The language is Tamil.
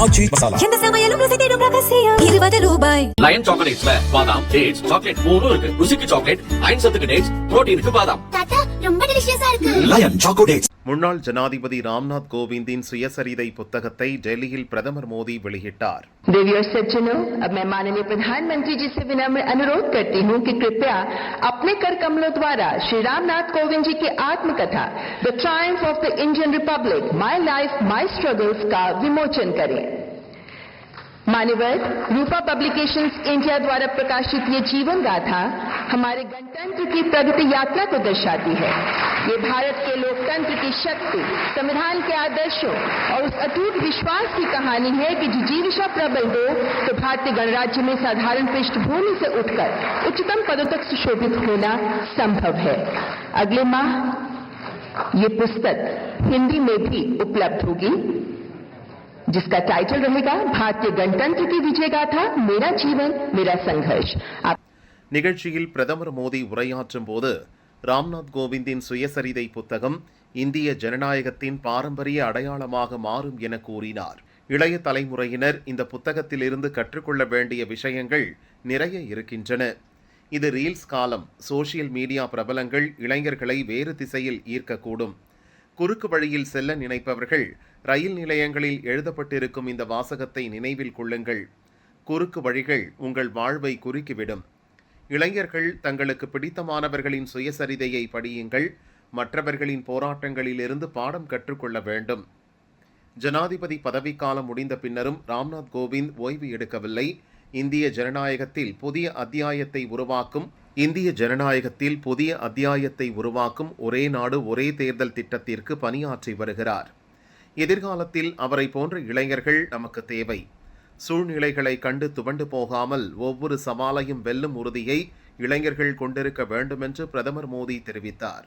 ஆச்சி மசாலா. எந்த சமையலும் ருசி தேடும் ரகசியம் 20 ரூபாய். லயன் சாக்லேட்ஸ்ல பாதாம், டேட்ஸ், சாக்லேட் மூணும் இருக்கு. ருசிக்கு சாக்லேட், அயன் சத்துக்கு டேட்ஸ், புரோட்டீனுக்கு பாதாம். தாத்தா ரொம்ப டெலிஷியஸா இருக்கு. Lion choco dates. முன்னாள் ஜனாதிபதி ராம்நாத் கோவிந்தின் சுயசரிதை புத்தகத்தை டெல்லியில் பிரதமர் மோடி வெளியிட்டார். देवियों सज्जनों, अब मैं माननीय प्रधानमंत्री जी से विनम्र अनुरोध करती हूं कि कृपया अपने कर कमलों द्वारा श्री रामनाथ कोविंद जी की आत्मकथा the Triumph of the Indian Republic, my life my struggles का विमोचन करें. मान्यवर, रूपा पब्लिकेशंस इंडिया द्वारा प्रकाशित ये जीवन गाथा हमारे गणतंत्र की प्रगति यात्रा को दर्शाती है. ये भारत के लोकतंत्र की शक्ति, संविधान के आदर्शों और उस अटूट विश्वास की कहानी है कि जिजीविषा प्रबल हो तो भारतीय गणराज्य में साधारण पृष्ठभूमि से उठकर उच्चतम पदों तक सुशोभित होना संभव है. अगले माह ये पुस्तक हिंदी में भी उपलब्ध होगी, जिसका टाइटल रहेगा भारतीय गणतंत्र की विजय गाथा, मेरा जीवन मेरा संघर्ष. நிகழ்ச்சியில் பிரதமர் மோடி உரையாற்றும் போது ராம்நாத் கோவிந்தின் சுயசரிதை புத்தகம் இந்திய ஜனநாயகத்தின் பாரம்பரிய அடையாளமாக மாறும் என கூறினார். இளைய தலைமுறையினர் இந்த புத்தகத்திலிருந்து கற்றுக்கொள்ள வேண்டிய விஷயங்கள் நிறைய இருக்கின்றன. இது ரீல்ஸ் காலம். சோசியல் மீடியா பிரபலங்கள் இளைஞர்களை வேறு திசையில் ஈர்க்கக்கூடும். குறுக்கு வழியில் செல்ல நினைப்பவர்கள் ரயில் நிலையங்களில் எழுதப்பட்டிருக்கும் இந்த வாசகத்தை நினைவில் கொள்ளுங்கள். குறுக்கு வழிகள் உங்கள் வாழ்வை குறுக்கிவிடும். இளைஞர்கள் தங்களுக்கு பிடித்தமானவர்களின் சுயசரிதையை படியுங்கள். மற்றவர்களின் போராட்டங்களிலிருந்து பாடம் கற்றுக்கொள்ள வேண்டும். ஜனாதிபதி பதவிக்காலம் முடிந்த பின்னரும் ராம்நாத் கோவிந்த் ஓய்வு எடுக்கவில்லை. இந்திய ஜனநாயகத்தில் புதிய அத்தியாயத்தை உருவாக்கும் ஒரே நாடு ஒரே தேர்தல் திட்டத்திற்கு பணியாற்றி வருகிறார். எதிர்காலத்தில் அவரை போன்ற இளைஞர்கள் நமக்கு தேவை. சூழ்நிலைகளை கண்டு துவண்டு போகாமல் ஒவ்வொரு சவாலையும் வெல்லும் உறுதியை இளைஞர்கள் கொண்டிருக்க வேண்டும் என்று பிரதமர் மோடி தெரிவித்தார்.